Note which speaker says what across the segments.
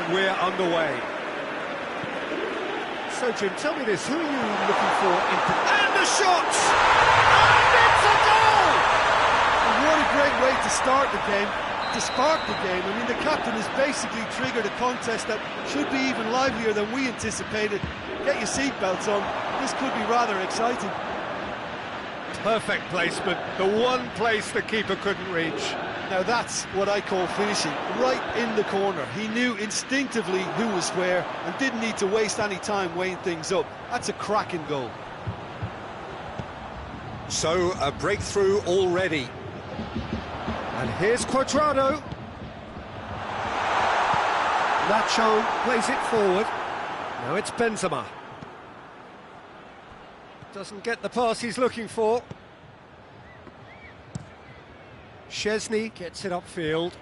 Speaker 1: and we're underway. So, Jim, tell me this, who are you looking for in... And the shot! And it's a goal!
Speaker 2: And what a great way to start the game, to spark the game. I mean, the captain has basically triggered a contest that should be even livelier than we anticipated. Get your seatbelts on, this could be rather exciting.
Speaker 1: Perfect placement, the one place the keeper couldn't reach.
Speaker 2: Now that's what I call finishing, right in the corner. He knew instinctively who was where and didn't need to waste any time weighing things up. That's a cracking goal.
Speaker 1: So, a breakthrough already. And here's Cuadrado. Nacho plays it forward. Now it's Benzema. Doesn't get the pass he's looking for. Szczesny gets it upfield.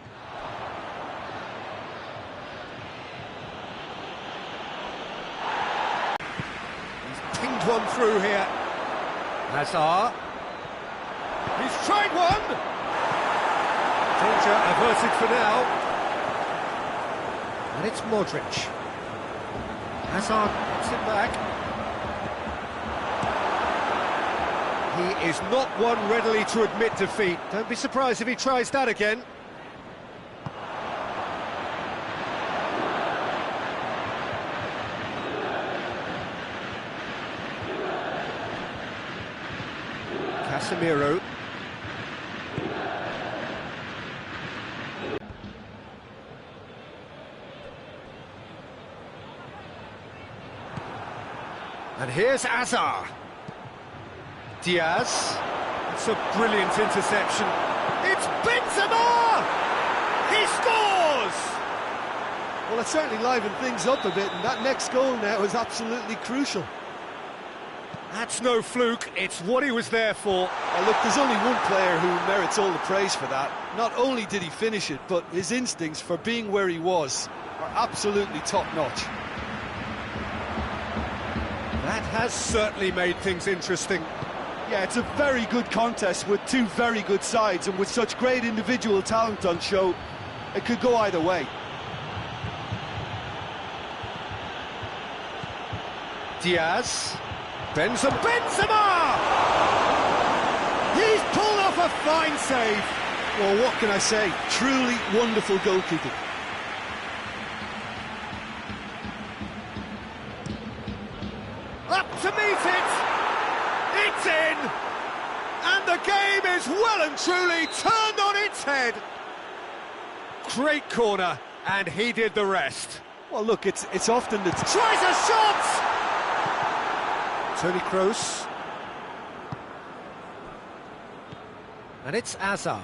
Speaker 1: He's pinged one through here. Hazard. He's tried one! Danger averted for now. And it's Modric. Hazard gets it back. He is not one readily to admit defeat. Don't be surprised if he tries that again. Casemiro. And here's Hazard. Diaz. It's a brilliant interception. It's Benzema! He scores!
Speaker 2: Well, it certainly livened things up a bit, and that next goal now is absolutely crucial.
Speaker 1: That's no fluke, it's what he was there for.
Speaker 2: Well, look, there's only one player who merits all the praise for that. Not only did he finish it, but his instincts for being where he was are absolutely top-notch.
Speaker 1: That has certainly made things interesting.
Speaker 2: Yeah, it's a very good contest with two very good sides, and with such great individual talent on show, it could go either way.
Speaker 1: Diaz. Benzema! He's pulled off a fine save.
Speaker 2: Well, what can I say? Truly wonderful goalkeeping.
Speaker 1: Up to meet it! It's in! And the game is well and truly turned on its head! Great corner, and he did the rest.
Speaker 2: Well, look, it's often the...
Speaker 1: Tries a shot! Toni Kroos. And it's Hazard.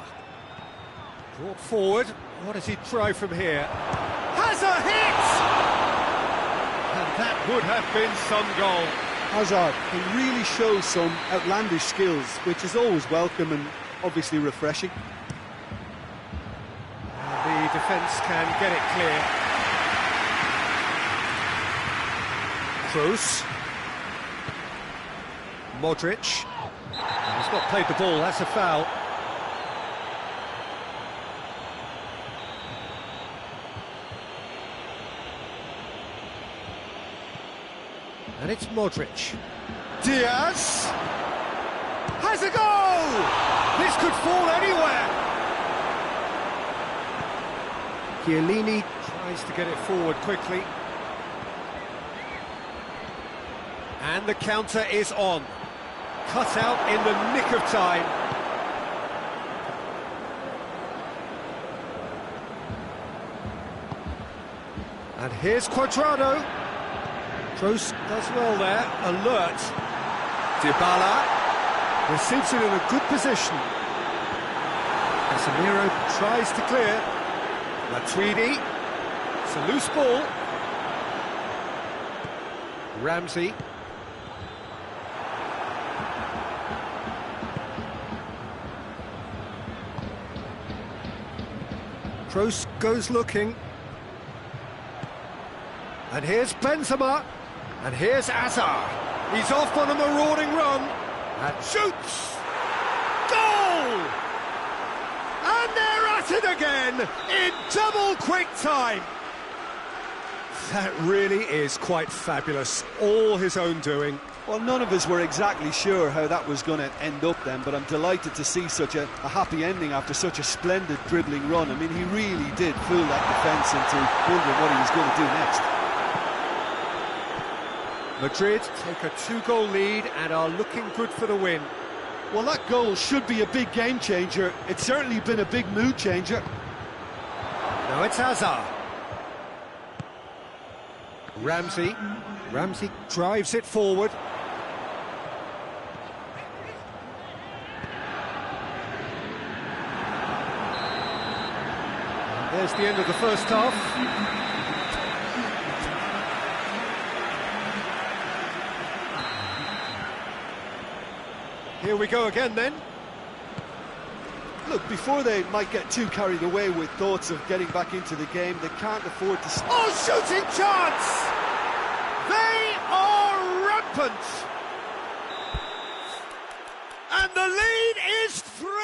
Speaker 1: Brought forward. What does he try from here? Has a hit! And that would have been some goal.
Speaker 2: Hazard can really show some outlandish skills, which is always welcome and obviously refreshing.
Speaker 1: And the defence can get it clear. Kroos. Modric. He's not played the ball, that's a foul. And it's Modric. Diaz has a goal! This could fall anywhere. Chiellini tries to get it forward quickly. And the counter is on. Cut out in the nick of time. And here's Cuadrado. Kroos does well there, alert. Dybala receives it in a good position. Casemiro tries to clear. Matuidi, it's a loose ball. Ramsey. Kroos goes looking. And here's Benzema. And here's Hazard. He's off on a marauding run. And shoots! Goal! And they're at it again in double quick time. That really is quite fabulous. All his own doing.
Speaker 2: Well, none of us were exactly sure how that was going to end up then, but I'm delighted to see such a happy ending after such a splendid dribbling run. I mean, he really did fool that defence into wondering what he was going to do next.
Speaker 1: Madrid take a 2-goal lead and are looking good for the win.
Speaker 2: Well, that goal should be a big game changer. It's certainly been a big mood changer.
Speaker 1: Now it's Hazard. Ramsey drives it forward. There's the end of the first half. Here we go again then.
Speaker 2: Look, before they might get too carried away with thoughts of getting back into the game, they can't afford to...
Speaker 1: Oh, shooting chance! They are rampant! And the lead is 3!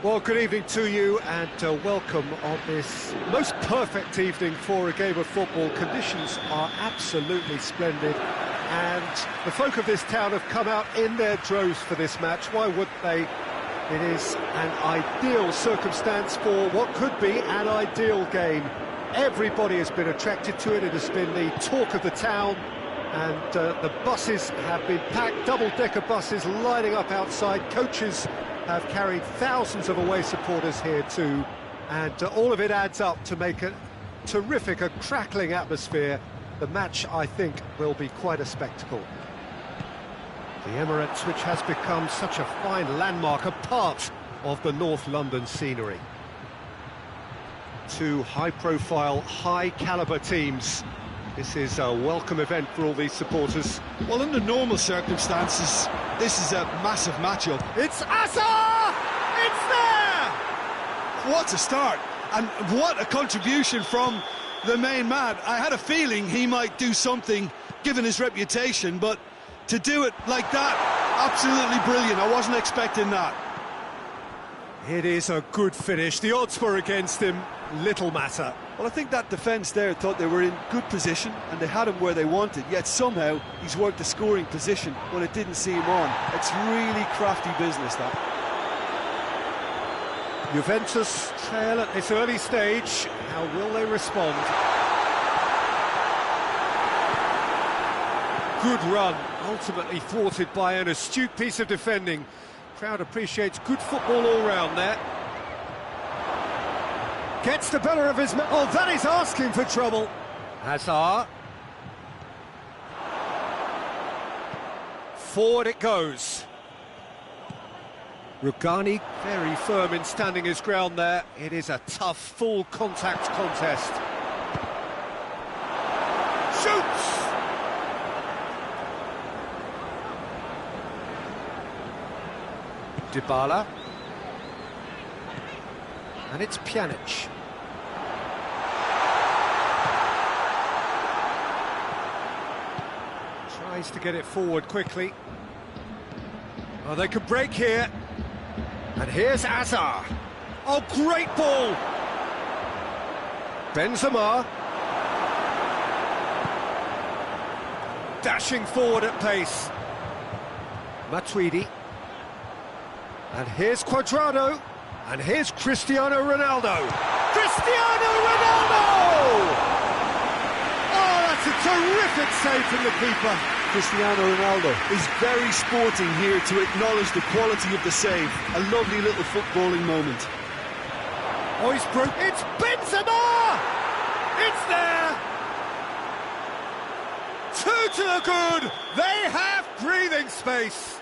Speaker 1: Well, good evening to you and welcome on this most perfect evening for a game of football. Conditions are absolutely splendid and the folk of this town have come out in their droves for this match. Why wouldn't they? It is an ideal circumstance for what could be an ideal game. Everybody has been attracted to it. It has been the talk of the town and the buses have been packed, double-decker buses lining up outside. Coaches have carried thousands of away supporters here too, and all of it adds up to make a terrific, a crackling atmosphere. The match, I think, will be quite a spectacle. The Emirates, which has become such a fine landmark, a part of the North London scenery. Two high-profile, high-caliber teams. This is a welcome event for all these supporters.
Speaker 2: Well, under normal circumstances, this is a massive matchup.
Speaker 1: It's Hazard! It's there!
Speaker 2: What a start, and what a contribution from the main man. I had a feeling he might do something, given his reputation, but to do it like that, absolutely brilliant. I wasn't expecting that.
Speaker 1: It is a good finish. The odds were against him, little matter.
Speaker 2: Well, I think that defence there thought they were in good position and they had him where they wanted, yet somehow he's worked the scoring position when it didn't see him on. It's really crafty business, that.
Speaker 1: Juventus trail at this early stage. How will they respond? Good run, ultimately thwarted by an astute piece of defending. Crowd appreciates good football all round there. Gets the better of his... Oh, that is asking for trouble. Hazard. Forward it goes. Rugani very firm in standing his ground there. It is a tough, full contact contest. Shoots! Dybala. And it's Pjanic. Tries to get it forward quickly. Oh, they could break here. And here's Hazard. Oh, great ball! Benzema. Dashing forward at pace. Matuidi. And here's Cuadrado. And here's Cristiano Ronaldo. Cristiano Ronaldo! Oh, that's a terrific save from the keeper.
Speaker 2: Cristiano Ronaldo is very sporting here to acknowledge the quality of the save. A lovely little footballing moment.
Speaker 1: Oh, he's broke. It's Benzema! It's there! 2 to the good! They have breathing space!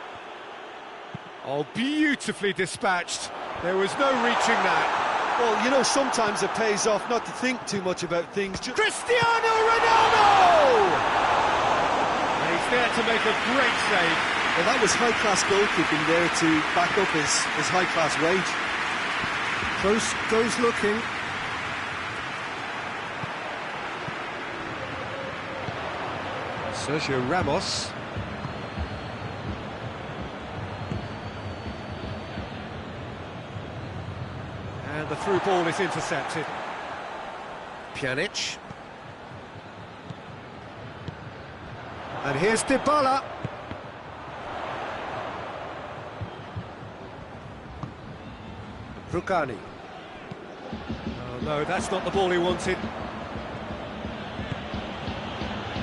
Speaker 1: Oh, beautifully dispatched. There was no reaching that.
Speaker 2: Well, you know, sometimes it pays off not to think too much about things.
Speaker 1: Cristiano Ronaldo! And he's there to make a great save.
Speaker 2: Well, that was high-class goalkeeping there to back up his high-class wage.
Speaker 1: Close goes looking. Sergio Ramos. And the through ball is intercepted. Pjanic. And here's Dybala. Rugani. Oh no, that's not the ball he wanted.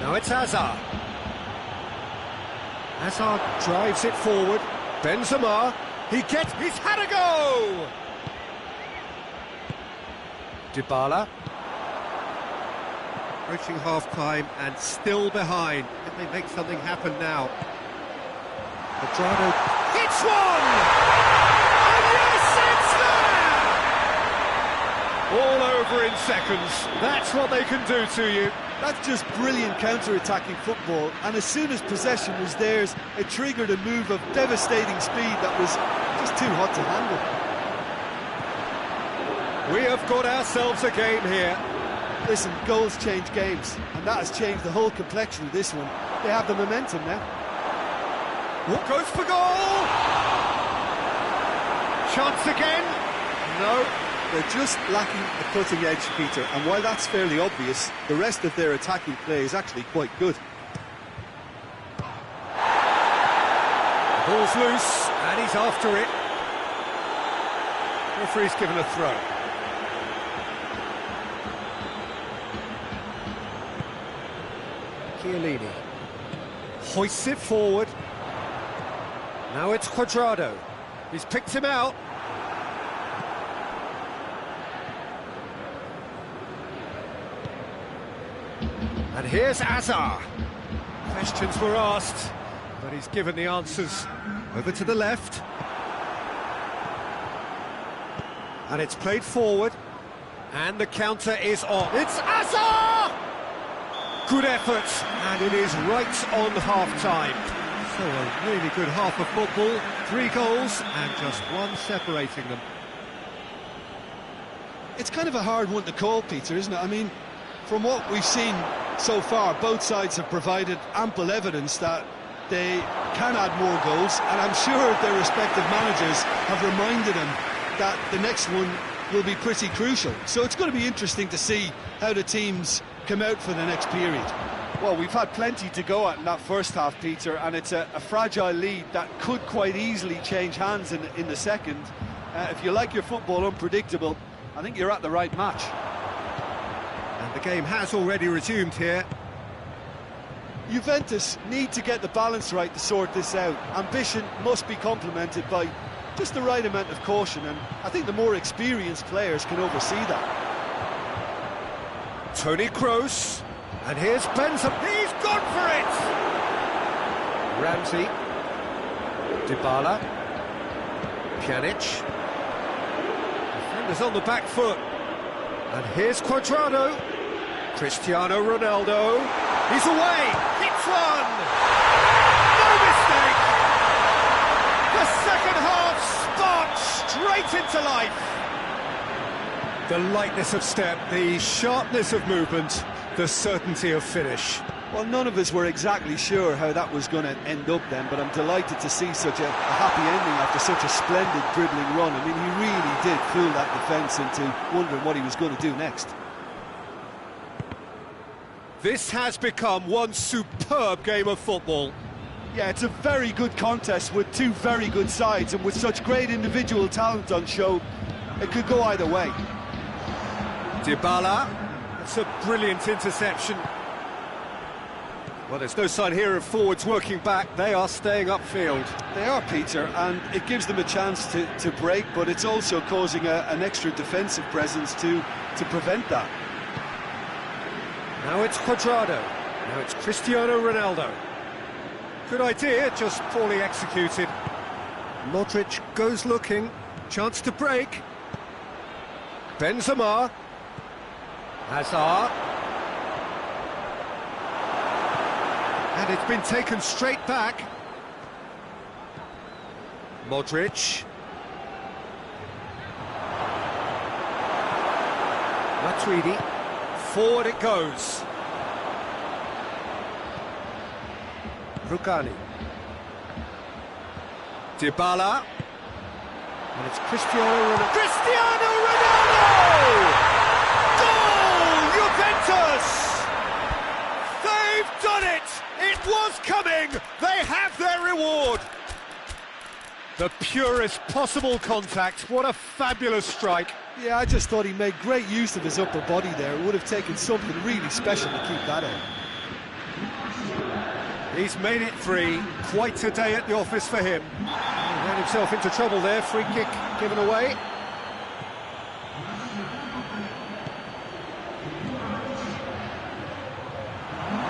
Speaker 1: Now it's Hazard. Hazard drives it forward. Benzema. He's had a go! Dybala. Approaching half-time and still behind. Can they make something happen now? Quadrado hits one! And yes, it's there! All over in seconds. That's what they can do to you.
Speaker 2: That's just brilliant counter-attacking football, and as soon as possession was theirs, it triggered a move of devastating speed that was just too hot to handle.
Speaker 1: We have got ourselves a game here.
Speaker 2: Listen, goals change games, and that has changed the whole complexion of this one. They have the momentum now.
Speaker 1: What goes for goal? Chance again? No.
Speaker 2: They're just lacking the cutting edge, Peter, and while that's fairly obvious, the rest of their attacking play is actually quite good.
Speaker 1: The ball's loose, and he's after it. Referee's given a throw. Chiellini hoists it forward. Now it's Quadrado. He's picked him out. And here's Hazard. Questions were asked, but he's given the answers. Over to the left. And it's played forward. And the counter is on. It's Hazard! Good effort, and it is right on half-time. So a really good half of football, 3 goals, and just one separating them.
Speaker 2: It's kind of a hard one to call, Peter, isn't it? I mean, from what we've seen so far, both sides have provided ample evidence that they can add more goals, and I'm sure their respective managers have reminded them that the next one will be pretty crucial. So it's going to be interesting to see how the teams come out for the next period. Well, we've had plenty to go at in that first half, Peter, and it's a fragile lead that could quite easily change hands in the second. If you like your football unpredictable, I think you're at the right match.
Speaker 1: And the game has already resumed here.
Speaker 2: Juventus need to get the balance right to sort this out. Ambition must be complemented by just the right amount of caution, and I think the more experienced players can oversee that.
Speaker 1: Toni Kroos, and here's Benzema. He's gone for it! Ramsey, Dybala, Pjanic. Defenders on the back foot. And here's Quadrado. Cristiano Ronaldo. He's away! Hits one! No mistake! The second half sparked straight into life. The lightness of step, the sharpness of movement, the certainty of finish.
Speaker 2: Well, none of us were exactly sure how that was going to end up then, but I'm delighted to see such a happy ending after such a splendid dribbling run. I mean, he really did fool that defence into wondering what he was going to do next.
Speaker 1: This has become one superb game of football.
Speaker 2: Yeah, it's a very good contest with two very good sides, and with such great individual talent on show, it could go either way.
Speaker 1: Dybala, that's a brilliant interception. Well, there's no sign here of forwards working back. They are staying upfield.
Speaker 2: They are, Peter, and it gives them a chance to break, but it's also causing an extra defensive presence to prevent that.
Speaker 1: Now it's Cuadrado. Now it's Cristiano Ronaldo. Good idea, just poorly executed. Modric goes looking. Chance to break. Benzema. Hazard. And it's been taken straight back. Modric. Matuidi. Forward it goes. Rugani. Dybala. And it's Cristiano Ronaldo. Cristiano Ronaldo! Goal! Juventus! They've done it! It was coming! They have their reward! The purest possible contact. What a fabulous strike.
Speaker 2: Yeah, I just thought he made great use of his upper body there. It would have taken something really special to keep that out.
Speaker 1: He's made it 3. Quite a day at the office for him. He ran himself into trouble there. Free kick given away.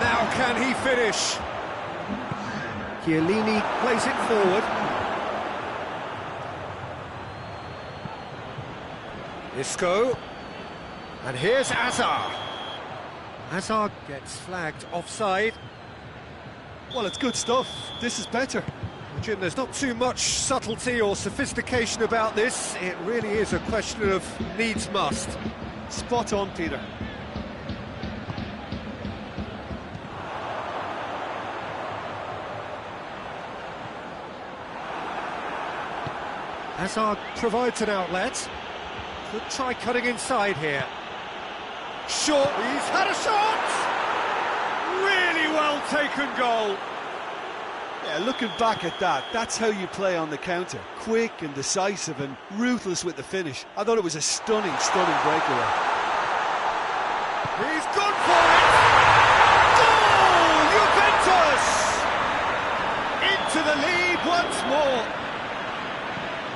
Speaker 1: Now can he finish? Chiellini plays it forward. Isco. And here's Hazard. Hazard gets flagged offside.
Speaker 2: Well, it's good stuff. This is better.
Speaker 1: Jim, there's not too much subtlety or sophistication about this. It really is a question of needs must.
Speaker 2: Spot on, Peter.
Speaker 1: Hazard provides an outlet. Could try cutting inside here. Short, he's had a shot! Really well taken goal.
Speaker 2: Yeah, looking back at that, that's how you play on the counter. Quick and decisive and ruthless with the finish. I thought it was a stunning, stunning breakaway.
Speaker 1: He's gone for it! Goal! Juventus! Into the lead once more.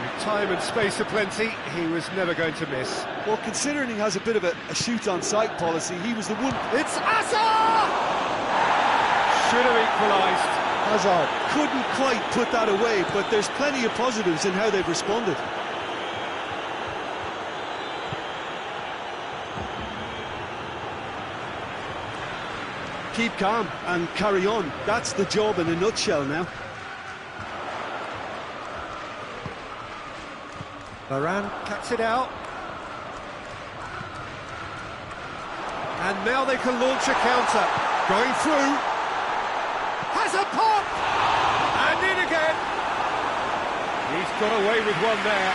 Speaker 1: With time and space aplenty, he was never going to miss.
Speaker 2: Well, considering he has a bit of a shoot-on-sight policy, he was the one...
Speaker 1: It's Hazard! Should have equalised.
Speaker 2: Hazard couldn't quite put that away, but there's plenty of positives in how they've responded. Keep calm and carry on. That's the job in a nutshell now.
Speaker 1: Varane cuts it out. And now they can launch a counter. Going through. Has a pop! And in again. He's got away with one there.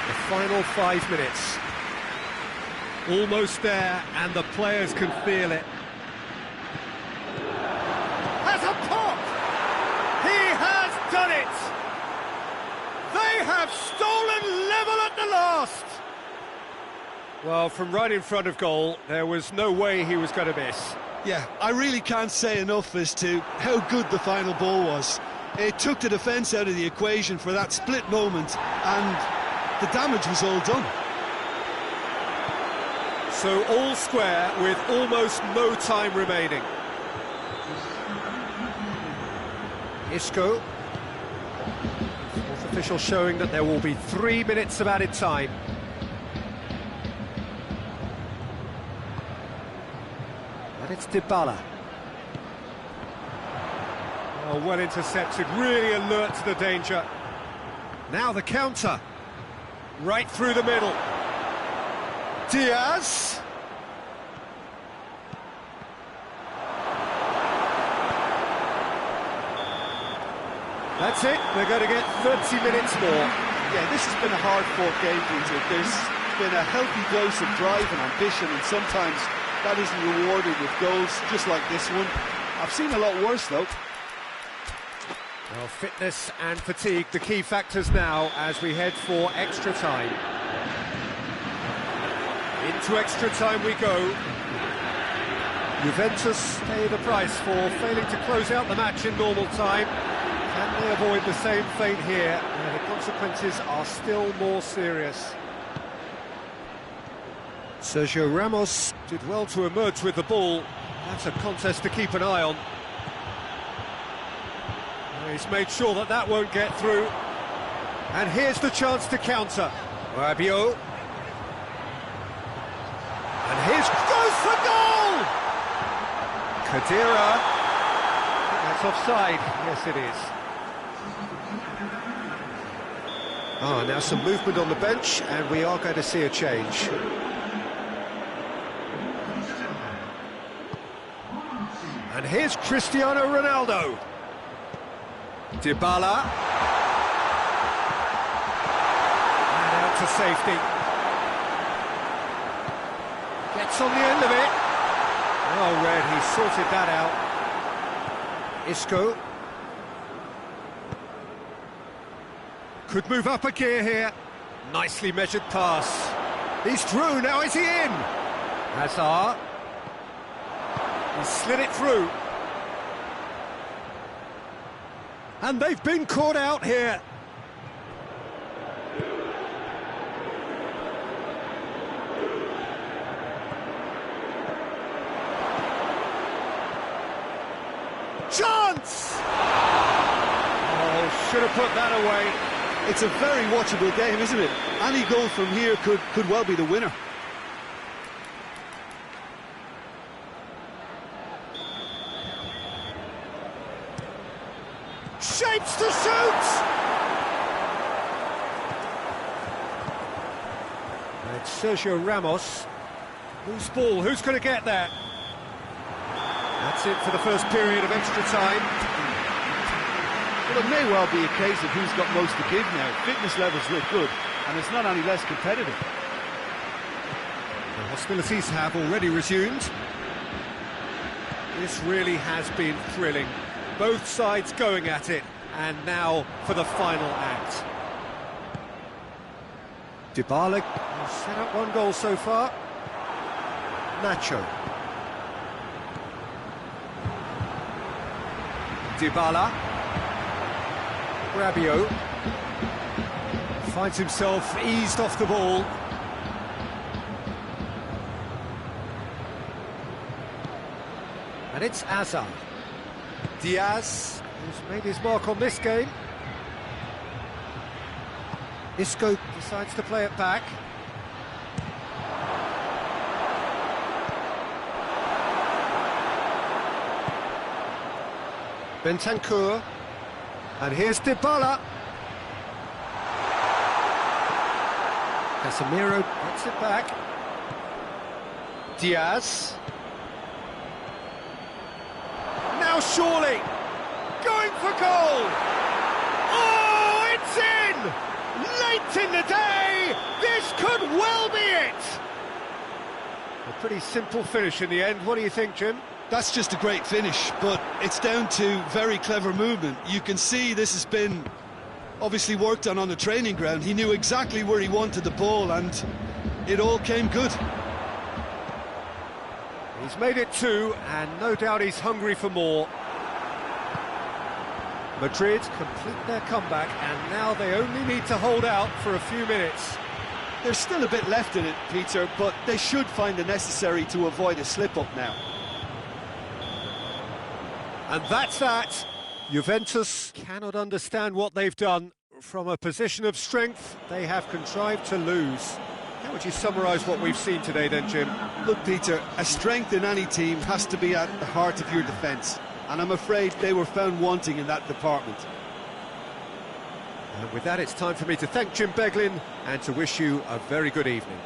Speaker 1: The final 5 minutes. Almost there, and the players can feel it. Has a pop! He has done it! They have stolen level at the last! Well, from right in front of goal, there was no way he was going to miss.
Speaker 2: Yeah, I really can't say enough as to how good the final ball was. It took the defence out of the equation for that split moment, and the damage was all done.
Speaker 1: So all square with almost no time remaining. Isco. Fourth official showing that there will be 3 minutes of added time. And it's Dybala. Oh, well intercepted, really alert to the danger. Now the counter. Right through the middle. Diaz. That's it, they're going to get 30 minutes more.
Speaker 2: Yeah, this has been a hard-fought game, Peter. There's been a healthy dose of drive and ambition, and sometimes that isn't rewarded with goals, just like this one. I've seen a lot worse, though.
Speaker 1: Well, fitness and fatigue, the key factors now as we head for extra time. into extra time we go. Juventus pay the price for failing to close out the match in normal time. Can they avoid the same fate here, where the consequences are still more serious? Sergio Ramos did well to emerge with the ball. That's a contest to keep an eye on. He's made sure that that won't get through. And here's the chance to counter. Rabiot. And here's goes for goal! Khedira. That's offside. Yes, it is. Now some movement on the bench, and we are going to see a change. And here's Cristiano Ronaldo. Dybala. And out to safety. Gets on the end of it. Oh, Red, he sorted that out. Isco. Could move up a gear here. Nicely measured pass. He's through, now is he in? Hazard. He slid it through. And they've been caught out here. Chance! Oh, should have put that away.
Speaker 2: It's a very watchable game, isn't it? Any goal from here could well be the winner.
Speaker 1: Shapes to shoot! It's Sergio Ramos. Loose ball, who's going to get that? That's it for the first period of extra time.
Speaker 2: Well, it may well be a case of who's got most to give now. Fitness levels look good, and it's not any less competitive.
Speaker 1: The hostilities have already resumed. This really has been thrilling. Both sides going at it, and now for the final act. Dybala has set up one goal so far. Nacho. Dybala. Rabiot. Finds himself eased off the ball. And it's Hazard. Diaz, who's made his mark on this game. Isco decides to play it back. Bentancur. And here's Dybala. Casemiro gets it back. Diaz. Now surely, going for goal! Oh, it's in! Late in the day, this could well be it! A pretty simple finish in the end, what do you think, Jim?
Speaker 2: That's just a great finish, but it's down to very clever movement. You can see this has been obviously worked on the training ground. He knew exactly where he wanted the ball, and it all came good.
Speaker 1: He's made it two, and no doubt he's hungry for more. Madrid complete their comeback, and now they only need to hold out for a few minutes.
Speaker 2: There's still a bit left in it, Peter, but they should find the necessary to avoid a slip-up now.
Speaker 1: And that's that. Juventus cannot understand what they've done. From a position of strength, they have contrived to lose. How would you summarise what we've seen today then, Jim?
Speaker 2: Look, Peter, a strength in any team has to be at the heart of your defence, and I'm afraid they were found wanting in that department.
Speaker 1: And with that, it's time for me to thank Jim Beglin and to wish you a very good evening.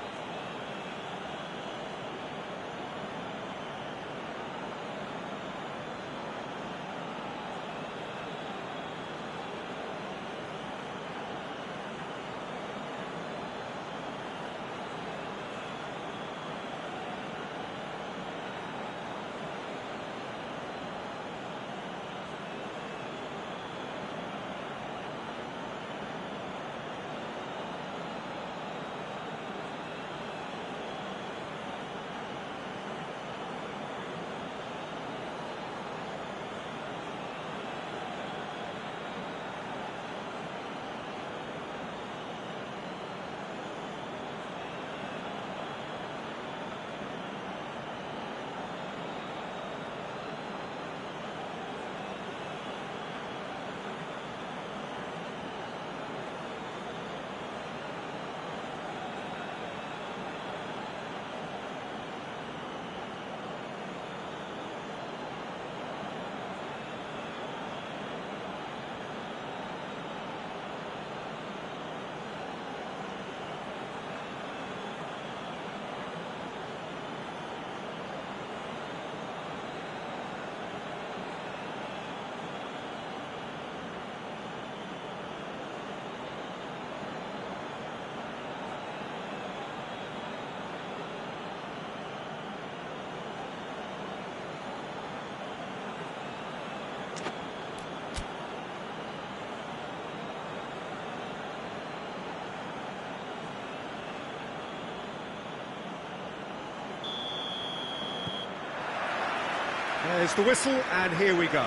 Speaker 1: There's the whistle, and here we go.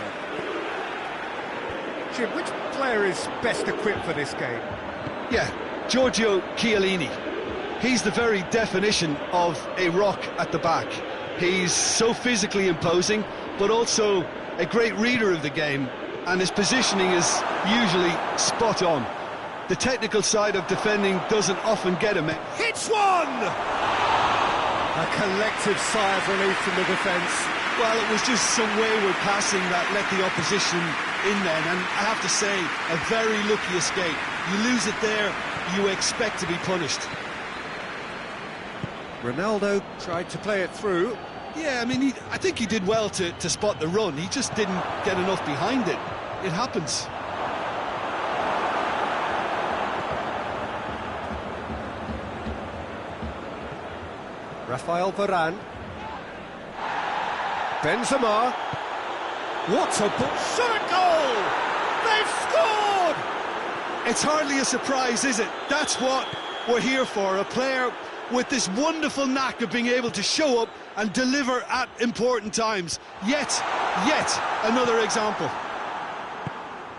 Speaker 1: Jim, which player is best equipped for this game?
Speaker 2: Yeah, Giorgio Chiellini. He's the very definition of a rock at the back. He's so physically imposing, but also a great reader of the game, and his positioning is usually spot on. The technical side of defending doesn't often get him.
Speaker 1: Hits one! A collective sigh of relief from the defence.
Speaker 2: Well, it was just some wayward passing that let the opposition in then, and I have to say, a very lucky escape. You lose it there, you expect to be punished.
Speaker 1: Ronaldo tried to play it through.
Speaker 2: Yeah, I mean, I think he did well to spot the run. He just didn't get enough behind it. It happens.
Speaker 1: Rafael Varane. Benzema. What a ball! Shot a goal! They've scored!
Speaker 2: It's hardly a surprise, is it? That's what we're here for. A player with this wonderful knack of being able to show up and deliver at important times. Yet another example.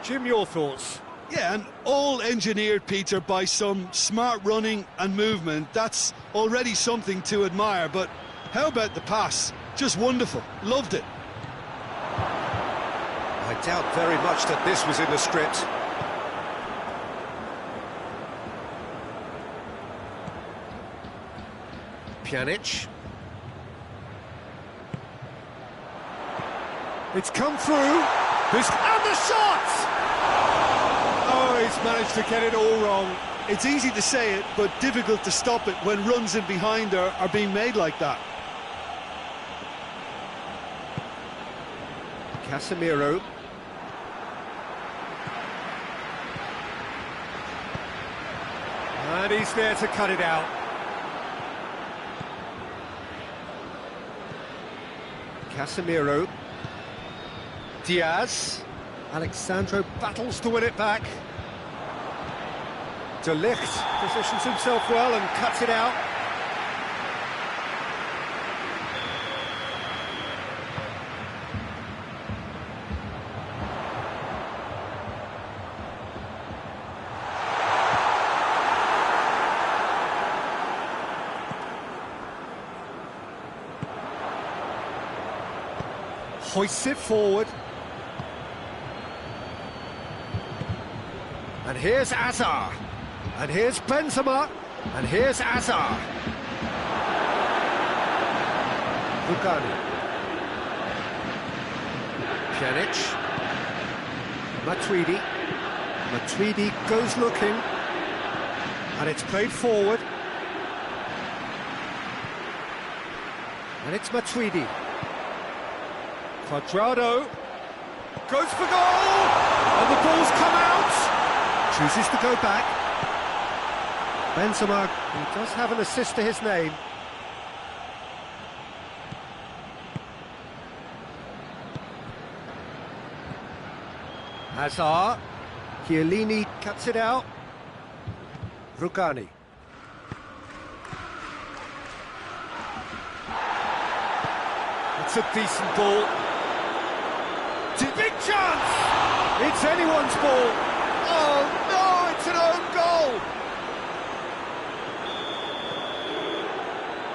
Speaker 1: Jim, your thoughts?
Speaker 2: Yeah, and all engineered, Peter, by some smart running and movement. That's already something to admire, but how about the pass? Just wonderful. Loved it.
Speaker 1: I doubt very much that this was in the script. Pjanic. It's come through. And the shot! Oh, he's managed to get it all wrong.
Speaker 2: It's easy to say it, but difficult to stop it when runs in behind are being made like that.
Speaker 1: Casemiro. And he's there to cut it out. Casemiro. Diaz. Alexandro battles to win it back. De Ligt positions himself well and cuts it out. Hoists it forward. And here's Azar. And here's Benzema. And here's Azar. Bugani. Pjanic. Matuidi. Matuidi goes looking. And it's played forward. And it's Matuidi. Cuadrado goes for goal, and the ball's come out. Chooses to go back. Benzema, he does have an assist to his name. Hazard. Chiellini cuts it out. Rugani. It's a decent ball. Big chance! It's anyone's ball. Oh no, it's an own goal.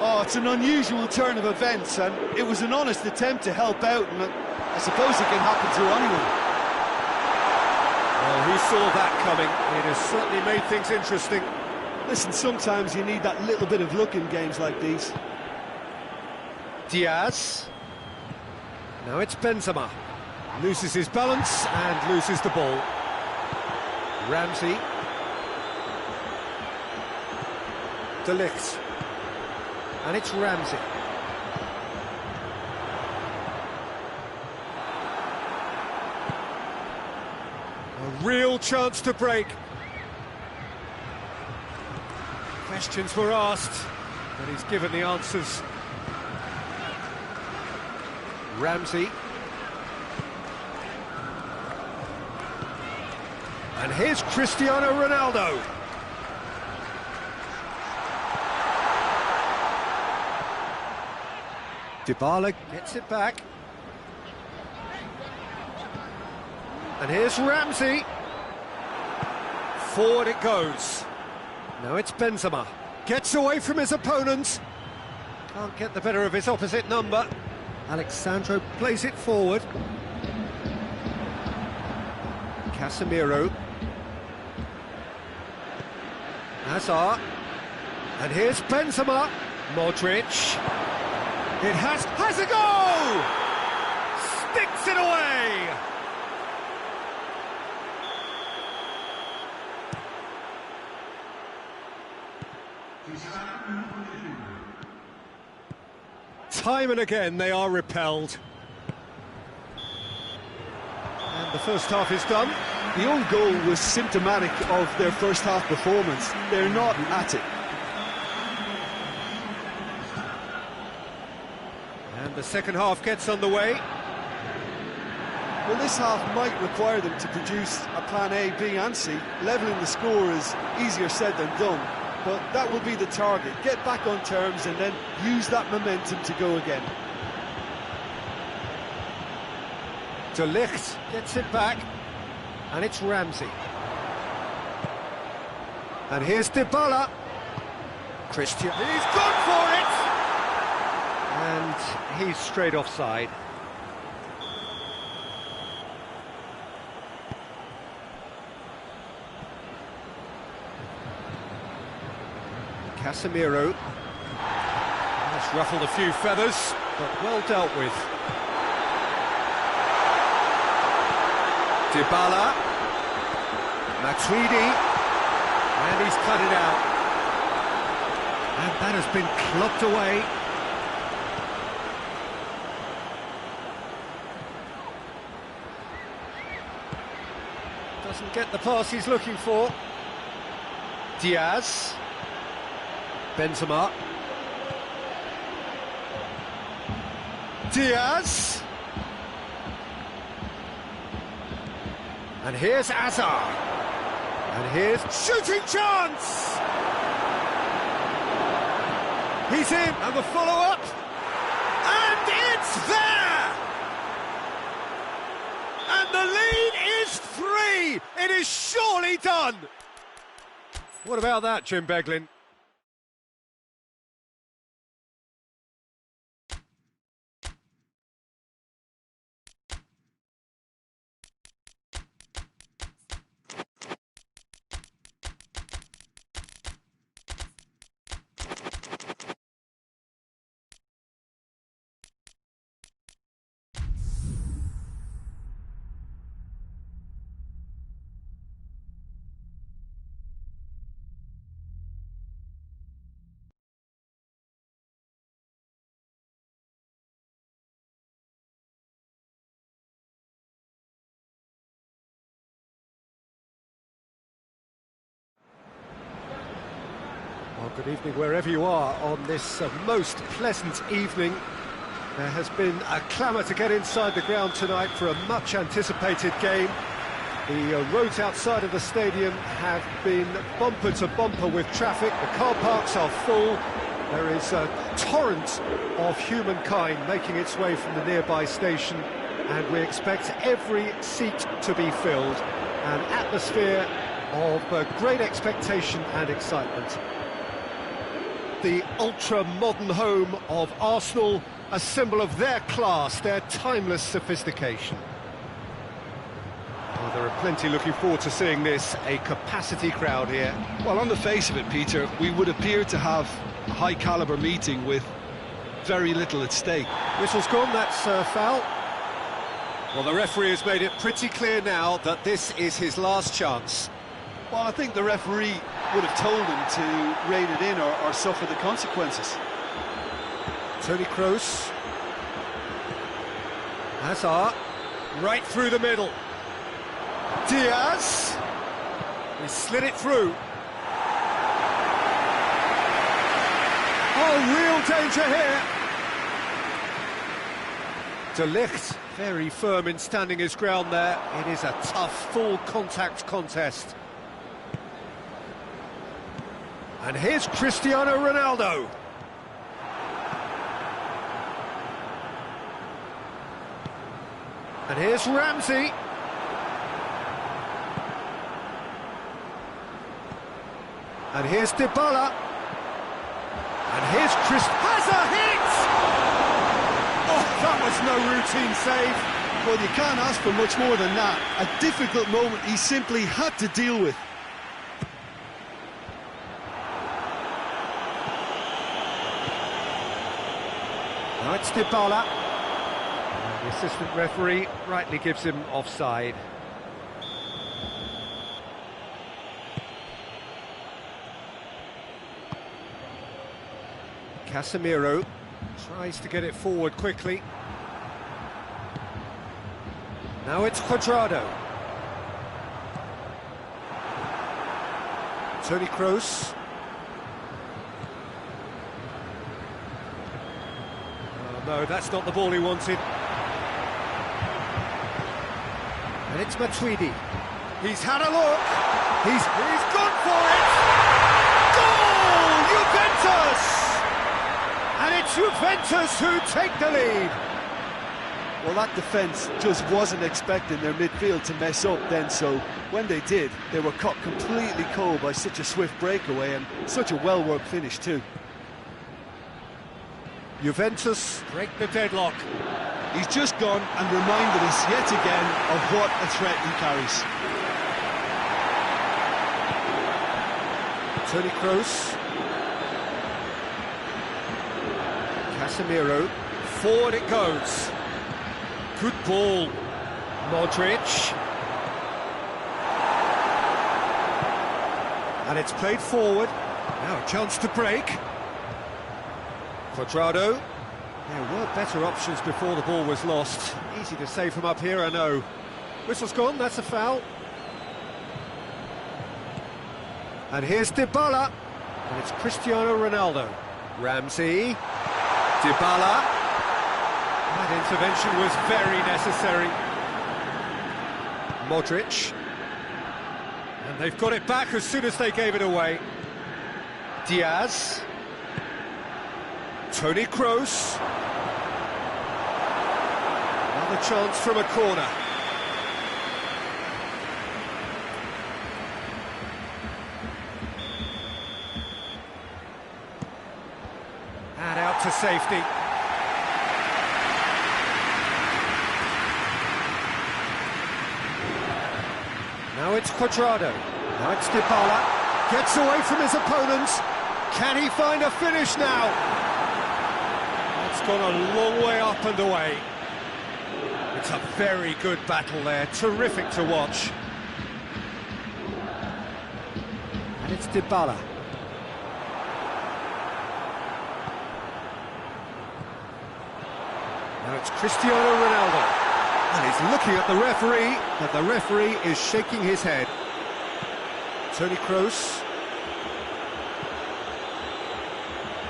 Speaker 2: Oh, it's an unusual turn of events, and it was an honest attempt to help out, and I suppose it can happen to anyone.
Speaker 1: Well, who saw that coming? It has certainly made things interesting.
Speaker 2: Listen, sometimes you need that little bit of luck in games like these.
Speaker 1: Diaz. Now it's Benzema. Loses his balance and loses the ball. Ramsey. De Ligt. And it's Ramsey. A real chance to break. Questions were asked, but he's given the answers. Ramsey. And here's Cristiano Ronaldo. Dybala gets it back. And here's Ramsey. Forward it goes. Now it's Benzema. Gets away from his opponent. Can't get the better of his opposite number. Alexandro plays it forward. Casemiro. Hazard. And here's Benzema. Modric. It has a goal! Sticks it away! Time and again they are repelled. And the first half is done.
Speaker 2: The own goal was symptomatic of their first half performance. They're not at it.
Speaker 1: And the second half gets underway.
Speaker 2: Well, this half might require them to produce a plan A, B and C. Levelling the score is easier said than done, but that will be the target. Get back on terms and then use that momentum to go again.
Speaker 1: De Ligt gets it back, and it's Ramsey. And here's Dybala. Christian, he's gone for it! And he's straight offside. Casemiro. That's ruffled a few feathers, but well dealt with. Dybala. Matuidi. And he's cut it out. And that has been clubbed away. Doesn't get the pass he's looking for. Diaz. Benzema. Diaz. And here's Hazard. And here's shooting chance! He's in, and the follow-up. And it's there! And the lead is 3! It is surely done! What about that, Jim Beglin? Well, good evening wherever you are on this most pleasant evening. There has been a clamour to get inside the ground tonight for a much anticipated game. The roads outside of the stadium have been bumper to bumper with traffic. The car parks are full. There is a torrent of humankind making its way from the nearby station, and we expect every seat to be filled. An atmosphere of great expectation and excitement. The ultra-modern home of Arsenal, a symbol of their class, their timeless sophistication. Well, there are plenty looking forward to seeing this, a capacity crowd here.
Speaker 2: Well, on the face of it, Peter, we would appear to have a high-caliber meeting with very little at stake.
Speaker 1: Whistle's gone, that's foul. Well, the referee has made it pretty clear now that this is his last chance.
Speaker 2: Well, I think the referee would have told him to rein it in or suffer the consequences.
Speaker 1: Toni Kroos. Hazard. Right through the middle. Diaz. He slid it through. Oh, real danger here. De Ligt, very firm in standing his ground there. It is a tough, full-contact contest. And here's Cristiano Ronaldo. And here's Ramsey. And here's Dybala. And here's Chris has a hit! Oh, that was no routine save.
Speaker 2: Well, you can't ask for much more than that. A difficult moment he simply had to deal with.
Speaker 1: Now it's Dybala. And the assistant referee rightly gives him offside. Casemiro tries to get it forward quickly. Now it's Cuadrado. Toni Kroos. Oh no, that's not the ball he wanted. And it's Matuidi. He's had a look. He's gone for it. Goal! Juventus! And it's Juventus who take the lead.
Speaker 2: Well, that defence just wasn't expecting their midfield to mess up then, so when they did, they were caught completely cold by such a swift breakaway and such a well-worked finish too.
Speaker 1: Juventus break the deadlock.
Speaker 2: He's just gone and reminded us yet again of what a threat he carries.
Speaker 1: Toni Kroos. Casemiro. Forward it goes. Good ball. Modric. And it's played forward. Now a chance to break. Cuadrado. There were better options before the ball was lost. Easy to save from up here, I know. Whistle's gone, that's a foul. And here's Dybala. And it's Cristiano Ronaldo. Ramsey. Dybala. That intervention was very necessary. Modric. And they've got it back as soon as they gave it away. Diaz. Toni Kroos. Another chance from a corner. And out to safety. Now it's Cuadrado. Now it's Dybala. Gets away from his opponents. Can he find a finish now? It's gone a long way up and away. It's a very good battle there. Terrific to watch. And it's Dybala. Now it's Cristiano Ronaldo. And he's looking at the referee, but the referee is shaking his head. Toni Kroos.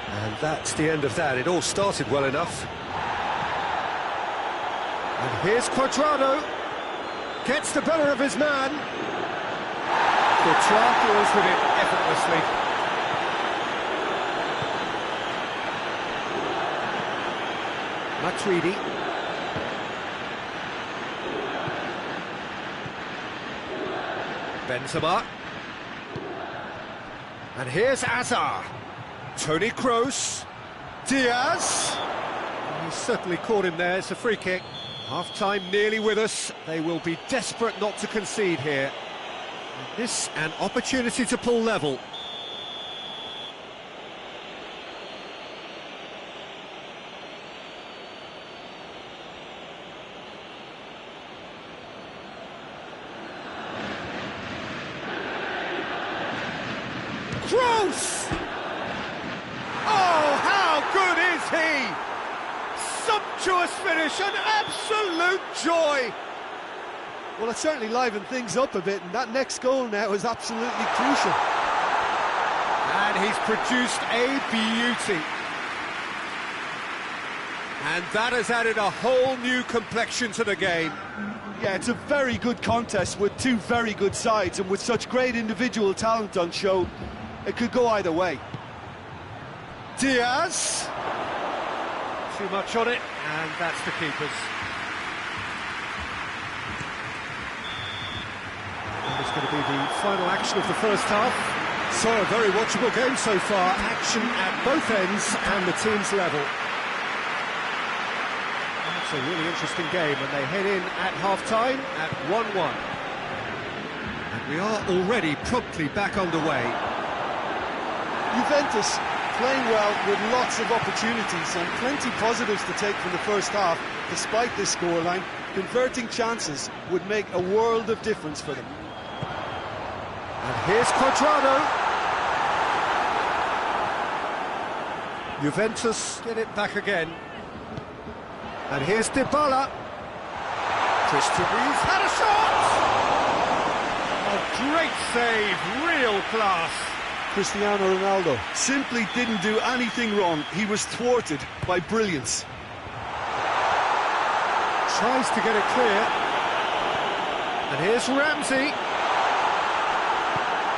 Speaker 1: And that's the end of that. It all started well enough. And here's Cuadrado. Gets the better of his man. Courtois deals with it effortlessly. Matuidi. Benzema. And here's Azar. Toni Kroos. Diaz. He certainly caught him there. It's a free kick. Half-time nearly with us. They will be desperate not to concede here. This an opportunity to pull level. Kroos! Oh, how good is he? Sumptuous finish, an absolute joy.
Speaker 2: Well, it certainly livened things up a bit, and that next goal now is absolutely crucial.
Speaker 1: And he's produced a beauty. And that has added a whole new complexion to the game.
Speaker 2: Yeah, it's a very good contest with two very good sides, and with such great individual talent on show, it could go either way.
Speaker 1: Diaz. Too much on it, and that's the keeper's. And it's going to be the final action of the first half. So a very watchable game so far, action at both ends and the team's level. It's a really interesting game and they head in at half-time at 1-1. And we are already promptly back underway.
Speaker 2: Juventus playing well with lots of opportunities and plenty positives to take from the first half. Despite this scoreline, converting chances would make a world of difference for them.
Speaker 1: And here's Quadrado. Juventus get it back again. And here's Dybala. Christian, he's had a shot! A great save, real class.
Speaker 2: Cristiano Ronaldo simply didn't do anything wrong. He was thwarted by brilliance.
Speaker 1: Tries to get it clear. And here's Ramsey.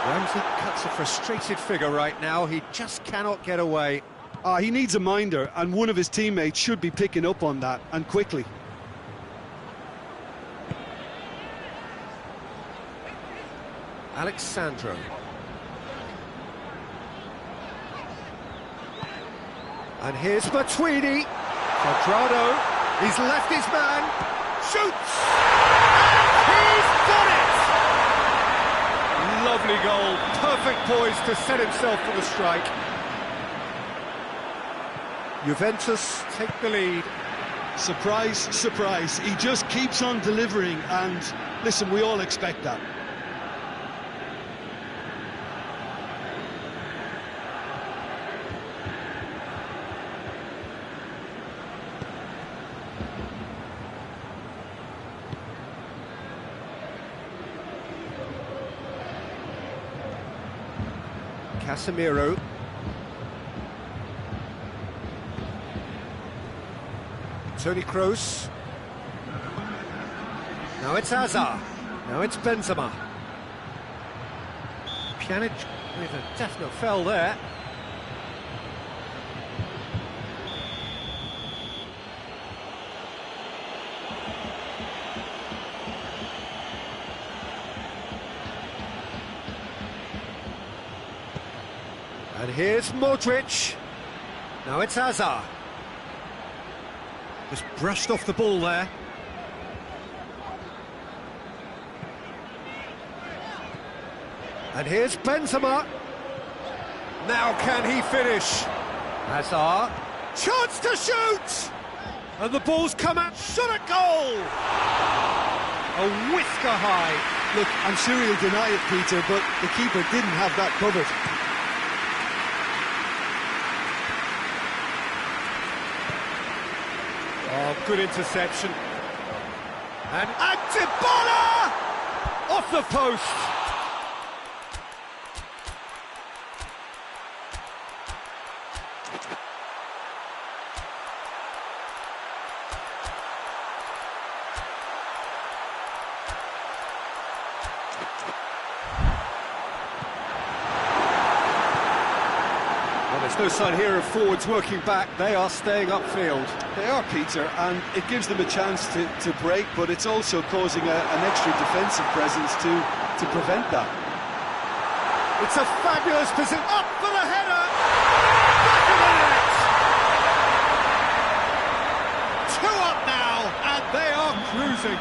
Speaker 1: Ramsey cuts a frustrated figure right now. He just cannot get away.
Speaker 2: He needs a minder, and one of his teammates should be picking up on that, and quickly.
Speaker 1: Alexandro. And here's Matuidi. Quadrado. He's left his man. Shoots! He's got it! Lovely goal. Perfect poise to set himself for the strike. Juventus take the lead.
Speaker 2: Surprise, surprise. He just keeps on delivering, and listen, we all expect that.
Speaker 1: Casemiro. Toni Kroos. Now it's Hazard. Now it's Benzema. Pjanic with a definite foul there. And here's Modric. Now it's Hazard. Just brushed off the ball there. And here's Benzema. Now can he finish? Hazard. Chance to shoot! And the ball's come out. Shot at goal! A whisker high.
Speaker 2: Look, I'm sure he'll deny it, Peter, but the keeper didn't have that covered.
Speaker 1: Oh, good interception. And Dybala! Off the post! Well, there's no sign here of forwards working back. They are staying upfield.
Speaker 2: They are, Peter, and it gives them a chance to break, but it's also causing an extra defensive presence to prevent that.
Speaker 1: It's a fabulous position. Up for the header! Back of the net! 2 up now, and they are cruising.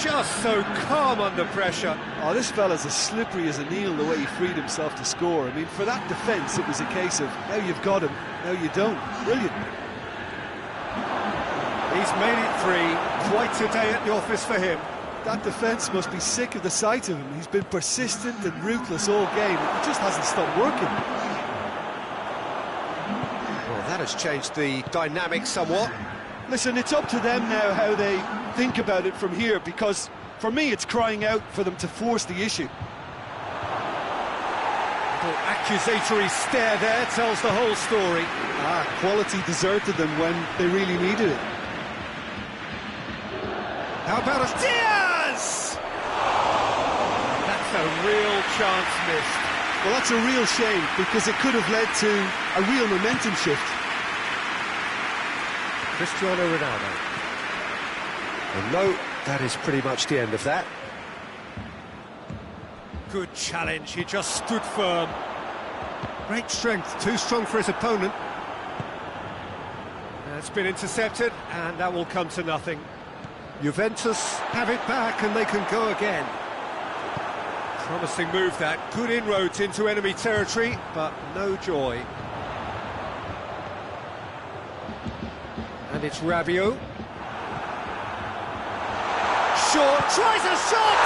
Speaker 1: Just so calm under pressure.
Speaker 2: Oh, this fella's as slippery as a needle the way he freed himself to score. I mean, for that defence, it was a case of, now you've got him, now you don't. Brilliant.
Speaker 1: He's made it 3. Quite a day at the office for him.
Speaker 2: That defence must be sick of the sight of him. He's been persistent and ruthless all game. It just hasn't stopped working.
Speaker 1: Well, that has changed the dynamic somewhat.
Speaker 2: Listen, it's up to them now how they think about it from here, because for me it's crying out for them to force the issue.
Speaker 1: The accusatory stare there tells the whole story.
Speaker 2: Quality deserted them when they really needed it.
Speaker 1: How about us? Diaz! That's a real chance missed.
Speaker 2: Well, that's a real shame, because it could have led to a real momentum shift.
Speaker 1: Cristiano Ronaldo. And no, that is pretty much the end of that. Good challenge, he just stood firm.
Speaker 3: Great strength, too strong for his opponent.
Speaker 1: That's been intercepted, and that will come to nothing.
Speaker 3: Juventus have it back and they can go again.
Speaker 1: Promising move that, good inroads into enemy territory, but no joy. And it's Rabiot. Short, tries a shot!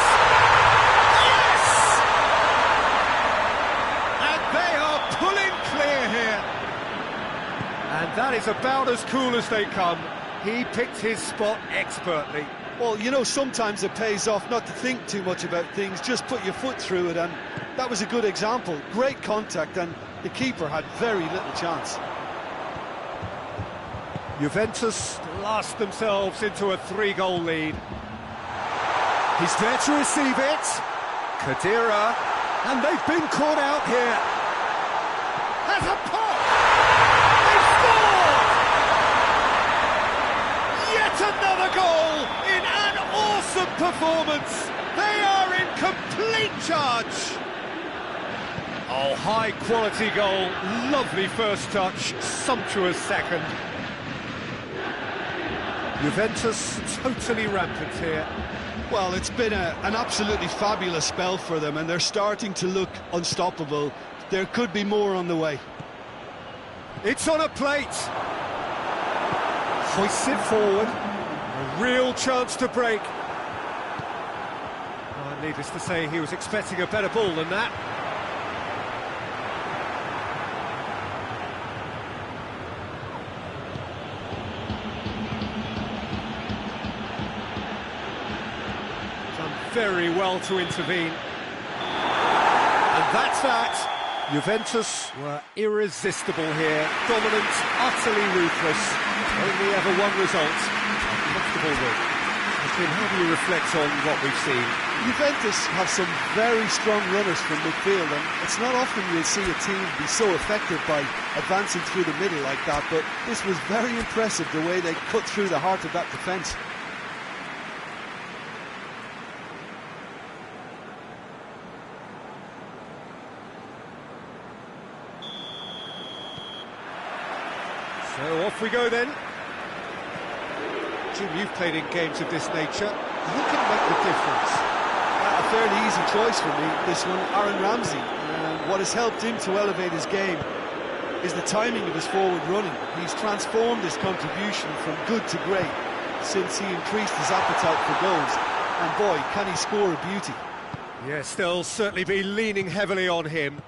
Speaker 1: Yes! And they are pulling clear here. And that is about as cool as they come. He picked his spot expertly.
Speaker 2: Well, you know, sometimes it pays off not to think too much about things, just put your foot through it, and that was a good example. Great contact, and the keeper had very little chance.
Speaker 1: Juventus lost themselves into a 3-goal lead. He's there to receive it. Khedira, and they've been caught out here. Has a pop! They scored! Yet another goal in an awesome performance. They are in complete charge. Oh, high-quality goal. Lovely first touch, sumptuous second. Juventus totally rampant here.
Speaker 2: Well, it's been an absolutely fabulous spell for them, and they're starting to look unstoppable. There could be more on the way.
Speaker 1: It's on a plate. Hoists it forward. A real chance to break. Oh, needless to say, he was expecting a better ball than that. Very well to intervene. And that's that. Juventus were irresistible here. Dominant, utterly ruthless. Only ever one result. Comfortable win. How do you reflect on what we've seen?
Speaker 2: Juventus have some very strong runners from midfield, and it's not often you'll see a team be so effective by advancing through the middle like that, but this was very impressive, the way they cut through the heart of that defence.
Speaker 1: So off we go then. Jim, you've played in games of this nature. Who can make the difference?
Speaker 2: A fairly easy choice for me, this one, Aaron Ramsey. What has helped him to elevate his game is the timing of his forward running. He's transformed his contribution from good to great since he increased his appetite for goals. And boy, can he score a beauty.
Speaker 1: Yes, they'll certainly be leaning heavily on him.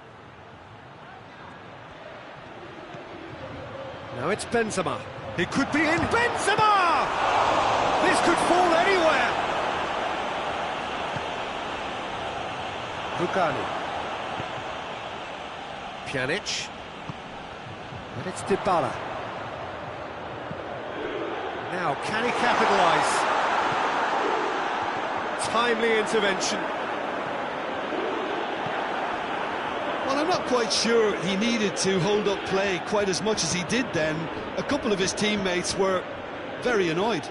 Speaker 1: Now it's Benzema. He could be in. Benzema! This could fall anywhere.
Speaker 3: Lugano.
Speaker 1: Pjanic. And it's Dybala. Now, can he capitalise? Timely intervention.
Speaker 2: Well, I'm not quite sure he needed to hold up play quite as much as he did then. A couple of his teammates were very annoyed.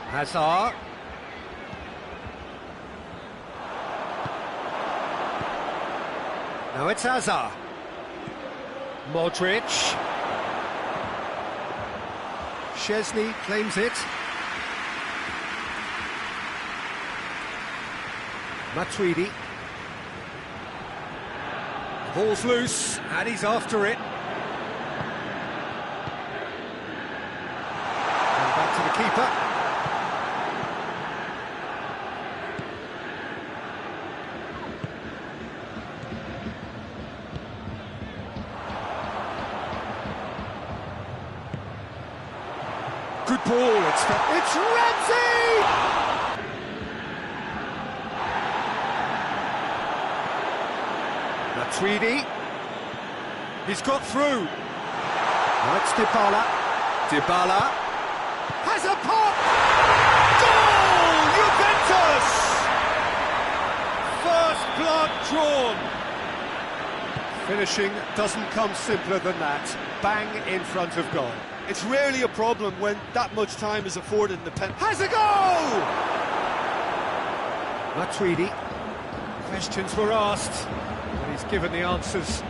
Speaker 1: Hazard. Now it's Hazard. Modric. Szczesny claims it. Matuidi. Ball's loose, and he's after it. And back to the keeper. Good ball, it's Ramsey! Matuidi, he's got through. Now it's Dybala. Dybala has a pop. Goal! Juventus! First blood drawn.
Speaker 3: Finishing doesn't come simpler than that. Bang in front of goal.
Speaker 2: It's rarely a problem when that much time is afforded in the pen.
Speaker 1: Has a goal!
Speaker 3: Matuidi. Questions were asked, and he's given the answers.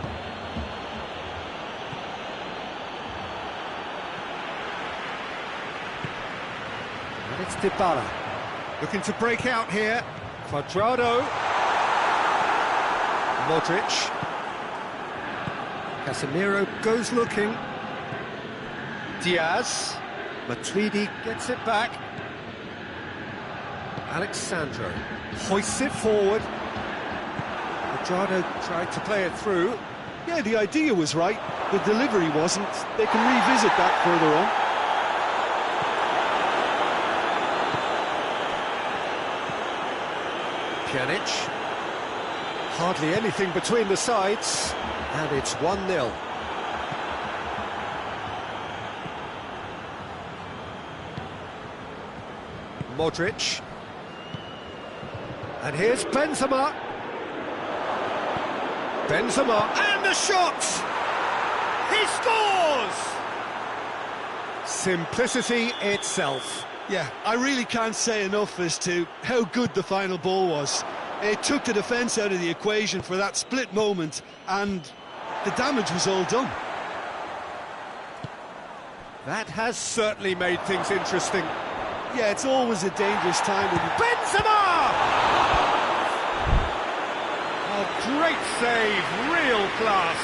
Speaker 3: And it's Dybala. Looking to break out here. Cuadrado. Modric. Casemiro goes looking. Diaz. Matuidi gets it back. Alexandro hoists it forward. Cuadrado tried to play it through.
Speaker 2: Yeah, the idea was right, the delivery wasn't. They can revisit that further on.
Speaker 3: Pjanic. Hardly anything between the sides, and it's 1-0. Modric. And here's Benzema. Benzema, and the shot!
Speaker 1: He scores!
Speaker 3: Simplicity itself.
Speaker 2: Yeah, I really can't say enough as to how good the final ball was. It took the defence out of the equation for that split moment, and the damage was all done.
Speaker 3: That has certainly made things interesting.
Speaker 2: Yeah, it's always a dangerous time when you...
Speaker 1: Benzema! Great save, real class.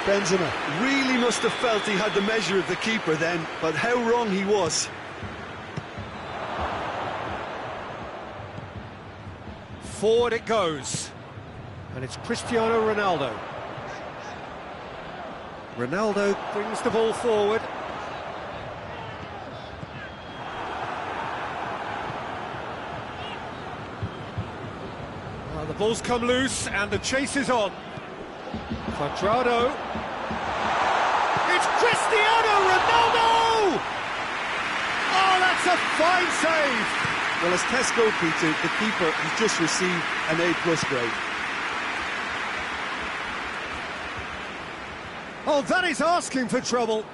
Speaker 2: Benzema really must have felt he had the measure of the keeper then, but how wrong he was.
Speaker 3: Forward it goes, and it's Cristiano Ronaldo. Ronaldo brings the ball forward. The ball's come loose and the chase is on. Cuadrado.
Speaker 1: It's Cristiano Ronaldo! Oh, that's a fine save!
Speaker 2: Well, as tests go, Peter, the keeper has just received an A+ grade.
Speaker 3: Oh, that is asking for trouble.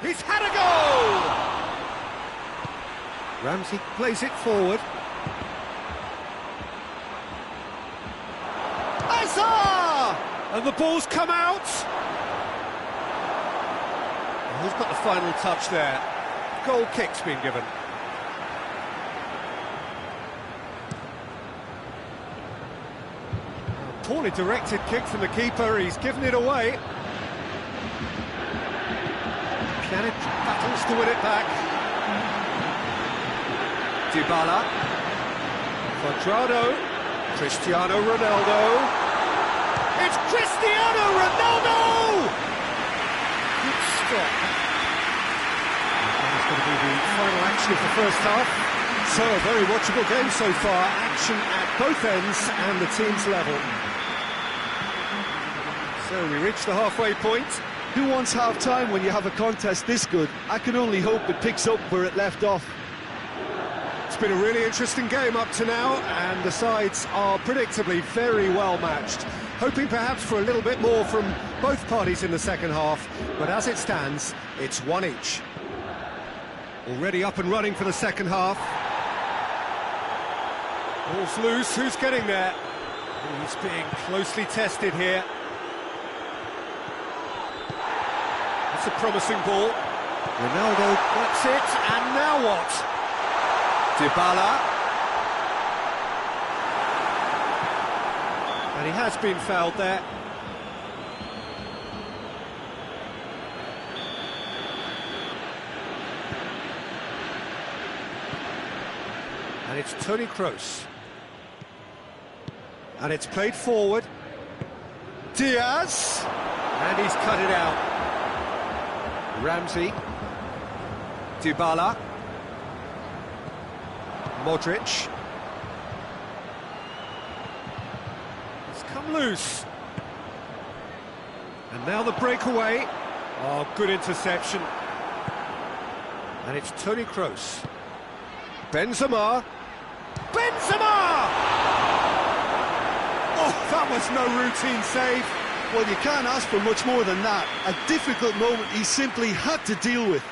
Speaker 1: He's had a goal!
Speaker 3: Ramsey plays it forward. And the ball's come out. And who's got the final touch there? Goal kick's been given. Poorly directed kick from the keeper, he's given it away. Pjanic battles to win it back. Dybala. Cuadrado. Cristiano Ronaldo.
Speaker 1: It's Cristiano Ronaldo!
Speaker 3: Good stop. That's going to be the final action of the first half. So, a very watchable game so far. Action at both ends and the team's level. So, we reach the halfway point.
Speaker 2: Who wants half-time when you have a contest this good? I can only hope it picks up where it left off.
Speaker 3: It's been a really interesting game up to now, and the sides are predictably very well matched. Hoping perhaps for a little bit more from both parties in the second half, but as it stands, it's one each. Already up and running for the second half. Ball's loose, who's getting there? He's being closely tested here. It's a promising ball. Ronaldo, that's it, and now what? Dybala. And he has been fouled there. And it's Toni Kroos. And it's played forward. Diaz. And he's cut it out. Ramsey. Dybala. Modric. Come loose. And now the breakaway. Oh, good interception. And it's Toni Kroos. Benzema. Benzema! Oh, that was no routine save.
Speaker 2: Well, you can't ask for much more than that. A difficult moment he simply had to deal with.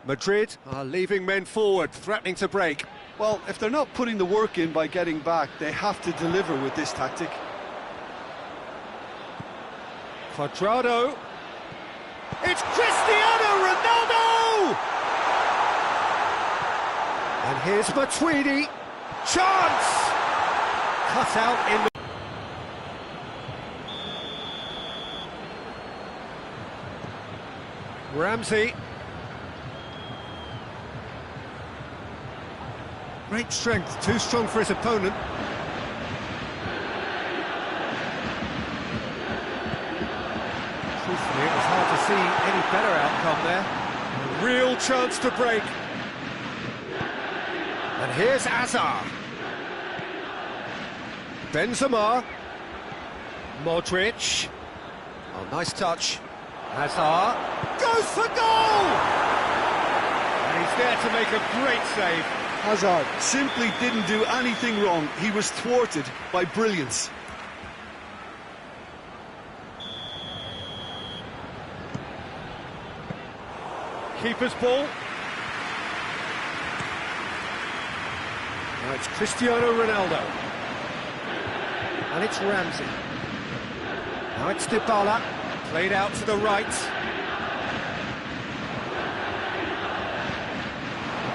Speaker 3: Madrid are leaving men forward, threatening to break.
Speaker 2: Well, if they're not putting the work in by getting back, they have to deliver with this tactic.
Speaker 3: Cuadrado. It's Cristiano Ronaldo! And here's Matuidi. Chance! Cut out in the... Ramsey. Great strength, too strong for his opponent. Truthfully, it was hard to see any better outcome there. A real chance to break. And here's Hazard. Benzema. Modric. Oh, nice touch. Hazard. Goes for goal! And he's there to make a great save.
Speaker 2: Hazard simply didn't do anything wrong. He was thwarted by brilliance.
Speaker 3: Keeper's ball. Now it's Cristiano Ronaldo. And it's Ramsey. Now it's Dybala. Played out to the right.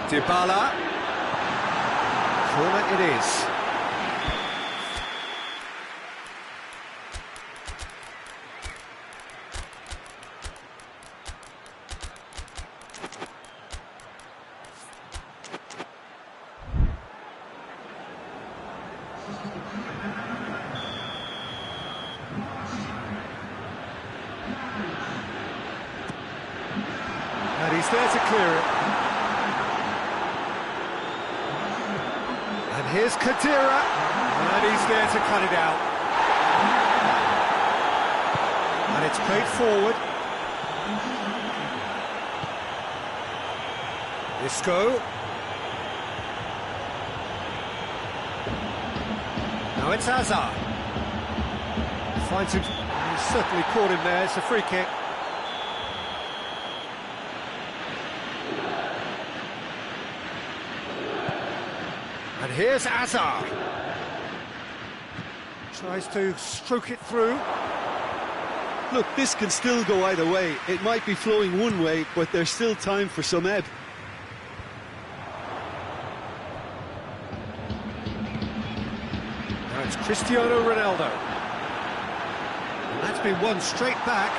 Speaker 3: Dybala. Corner it is. And he's there to clear it. And here's Khedira, and he's there to cut it out. And it's played forward. Isco. Now it's Hazard. Finds him. He's certainly caught him there. It's a free kick. And here's Hazard. Tries to stroke it through.
Speaker 2: Look, this can still go either way. It might be flowing one way, but there's still time for some ebb.
Speaker 3: Now it's Cristiano Ronaldo. And that's been won straight back.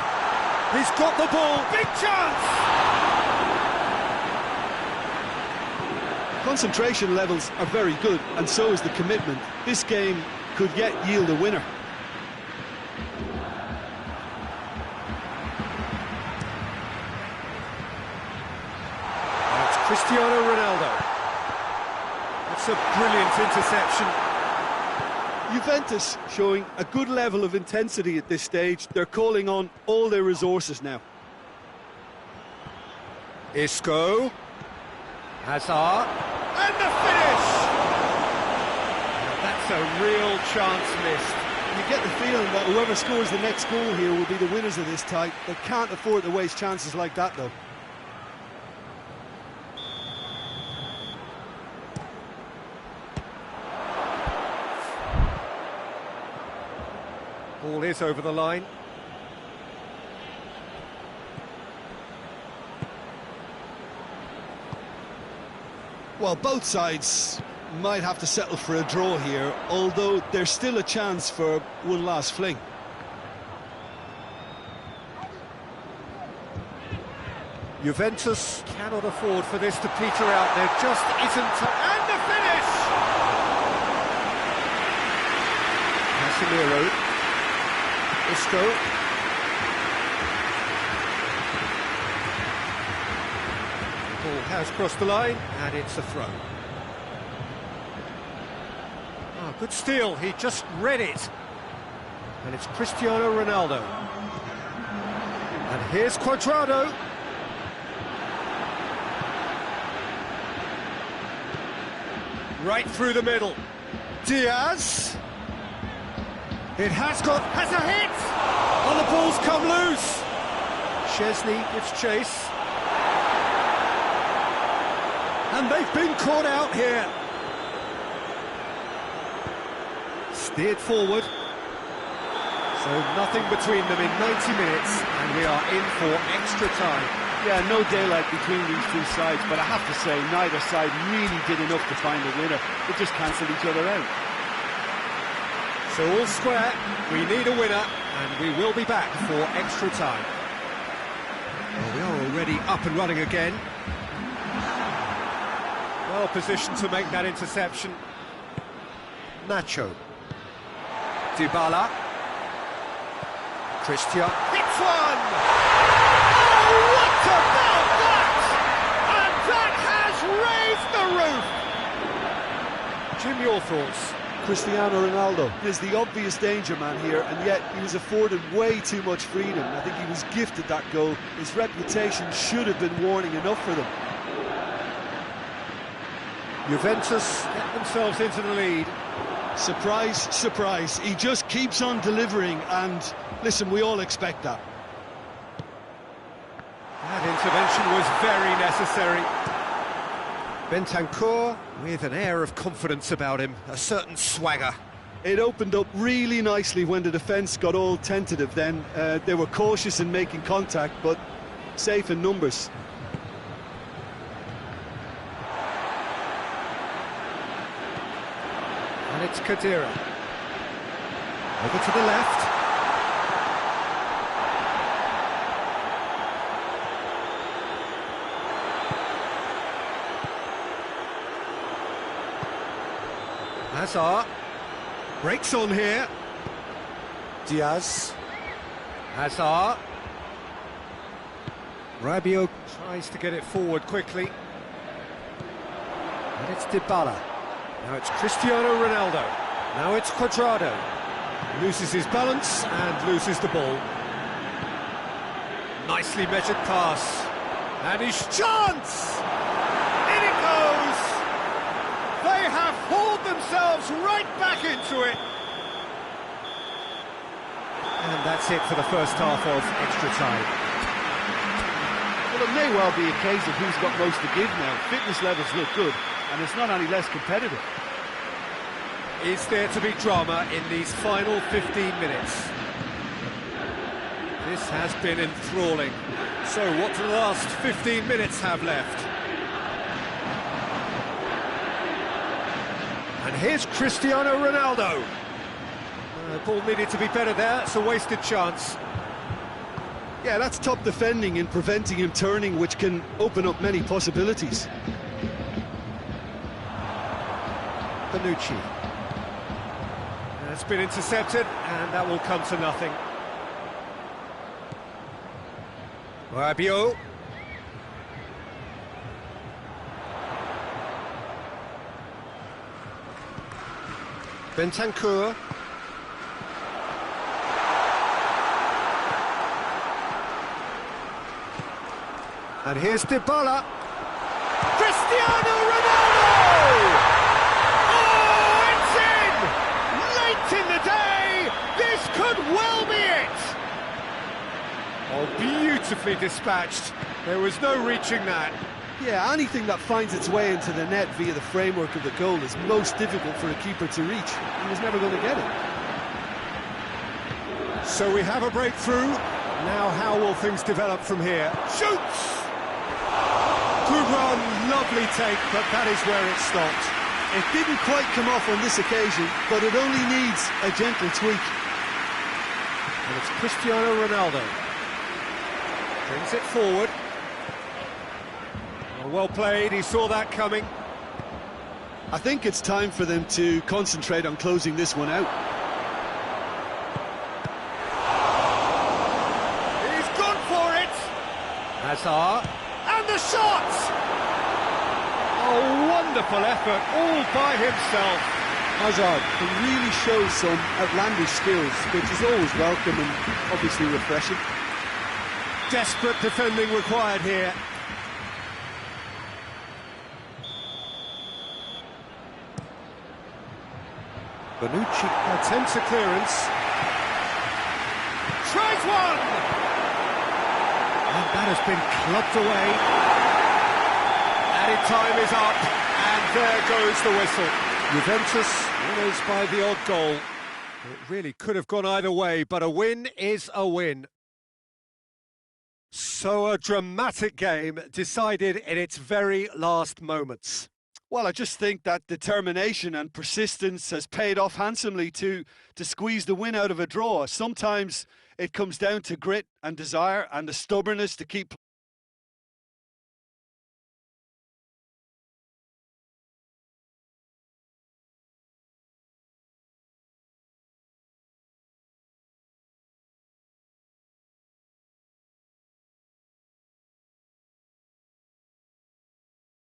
Speaker 3: He's got the ball. Big chance!
Speaker 2: Concentration levels are very good, and so is the commitment. This game could yet yield a winner.
Speaker 3: That's Cristiano Ronaldo. That's a brilliant interception.
Speaker 2: Juventus showing a good level of intensity at this stage. They're calling on all their resources now.
Speaker 3: Isco. Hazard. And the finish! That's a real chance missed.
Speaker 2: You get the feeling that whoever scores the next goal here will be the winners of this tie. They can't afford to waste chances like that, though.
Speaker 3: Ball is over the line.
Speaker 2: Well, both sides might have to settle for a draw here, although there's still a chance for one last fling.
Speaker 3: Juventus cannot afford for this to peter out. There just isn't... And the finish! Casemiro. Isco. Ball has crossed the line, and it's a throw. Oh, good steal, he just read it. And it's Cristiano Ronaldo. And here's Cuadrado.
Speaker 1: Right through the middle. Diaz. It has a hit! Oh, the ball's come loose! Chesney gives chase. And they've been caught out here. Steered forward. So nothing between them in 90 minutes, and we are in for extra time.
Speaker 2: Yeah, no daylight between these two sides, but I have to say, neither side really did enough to find a winner. They just cancelled each other out.
Speaker 1: So all square, we need a winner, and we will be back for extra time. Well, we are already up and running again. Well positioned to make that interception. Nacho. Dybala. Christian. Hits one! Oh, what about that? And that has raised the roof! Jim, your thoughts?
Speaker 2: Cristiano Ronaldo is the obvious danger man here, and yet he was afforded way too much freedom. I think he was gifted that goal. His reputation should have been warning enough for them.
Speaker 1: Juventus get themselves into the lead.
Speaker 2: Surprise, surprise. He just keeps on delivering, and listen, we all expect that.
Speaker 1: That intervention was very necessary. Bentancur with an air of confidence about him, a certain swagger.
Speaker 2: It opened up really nicely when the defence got all tentative then. They were cautious in making contact, but safe in numbers.
Speaker 1: And it's Khedira. Over to the left. Hazard. Breaks on here. Diaz. Hazard. Rabiot tries to get it forward quickly. And it's Dybala. Now it's Cristiano Ronaldo. Now it's Cuadrado. Loses his balance and loses the ball. Nicely measured pass. And his chance! In it goes! They have hauled themselves right back into it. And that's it for the first half of extra time.
Speaker 2: Well, it may well be a case of who's got most to give now. Fitness levels look good, and it's not any less competitive.
Speaker 1: Is there to be drama in these final 15 minutes? This has been enthralling. So what do the last 15 minutes have left? And here's Cristiano Ronaldo. The ball needed to be better there, it's a wasted chance.
Speaker 2: Yeah, that's top defending in preventing him turning, which can open up many possibilities.
Speaker 1: Bonucci. That's been intercepted, and that will come to nothing. Rabiot. Bentancur. And here's Dybala. Cristiano Ronaldo! Oh, it's in! Late in the day, this could well be it! Oh, beautifully dispatched. There was no reaching that.
Speaker 2: Yeah, anything that finds its way into the net via the framework of the goal is most difficult for a keeper to reach. He was never going to get it.
Speaker 1: So we have a breakthrough. Now how will things develop from here? Shoots! Good run, lovely take, but that is where it stopped.
Speaker 2: It didn't quite come off on this occasion, but it only needs a gentle tweak.
Speaker 1: And it's Cristiano Ronaldo. Brings it forward. Well played, he saw that coming.
Speaker 2: I think it's time for them to concentrate on closing this one out.
Speaker 1: He's gone for it! Hazard. And the shot! Oh, wonderful effort, all by himself.
Speaker 2: Hazard can really show some outlandish skills, which is always welcome and obviously refreshing.
Speaker 1: Desperate defending required here.
Speaker 3: Bonucci attempts a clearance.
Speaker 1: Tries one!
Speaker 3: And that has been clubbed away.
Speaker 1: Added time is up, and there goes the whistle.
Speaker 3: Juventus winners by the odd goal. It really could have gone either way, but a win is a win. So a dramatic game decided in its very last moments.
Speaker 2: Well, I just think that determination and persistence has paid off handsomely to squeeze the win out of a draw. Sometimes it comes down to grit and desire and the stubbornness to keep